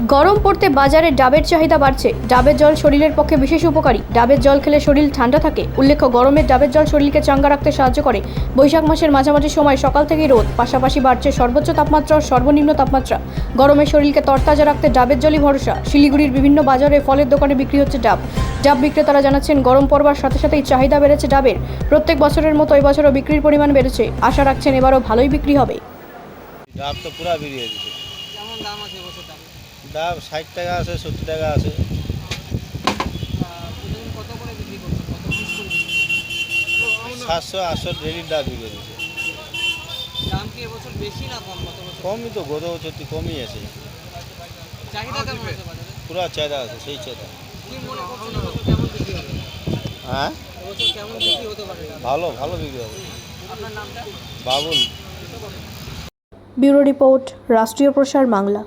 গরম পড়তে বাজারে ডাবের চাহিদা বাড়ছে। ডাবের জল শরীরের পক্ষে বিশেষ উপকারী। ডাবের জল খেলে শরীর ঠান্ডা থাকে। উল্লেখ্য, গরমে ডাবের জল শরীরকে চাঙ্গা রাখতে সাহায্য করে। বৈশাখ মাসের মাঝামাঝি সময় সকাল থেকেই রোদ, পাশাপাশি বাড়ছে সর্বোচ্চ তাপমাত্রা ও সর্বনিম্ন তাপমাত্রা। গরমে শরীরকে তরতাজা রাখতে ডাবের জলই ভরসা। শিলিগুড়ির বিভিন্ন বাজারে ফলের দোকানে বিক্রি হচ্ছে ডাব। ডাব বিক্রেতারা জানাচ্ছেন, গরম পড়বার সাথে সাথেই চাহিদা বেড়েছে ডাবের। প্রত্যেক বছরের মতো এবছরও বিক্রির পরিমাণ বেড়েছে। আশা রাখছেন এবারও ভালোই বিক্রি হবে। ডাব তো পুরা বেরিয়ে দিচ্ছে। কেমন দাম আছে এবছর ডাবের? ডাব 60 টাকা আছে, 70 টাকা আছে। প্রতিদিন কত করে বিক্রি করছেন? কত পিস করে বিক্রি করছেন? 700-800 ডেলি ডাব বিক্রি দিচ্ছে। দাম কি এবছর বেশি না কম? গত বছর কমই তো, গত বছর তো কমই আছে। চাহিদা কেমন আছে বাজারে? পুরা চাহিদা আছে, সেই চাহিদা। কি মনে করছেন এবছর কেমন বিক্রি হবে? হ্যাঁ, এবছর কেমন বিক্রি হতে পারে ডাব? ভালো ভালো বিক্রি হবে। আপনার নামটা? বাবুল। ব্যুরো রিপোর্ট, রাষ্ট্রীয় প্রসার বাংলা।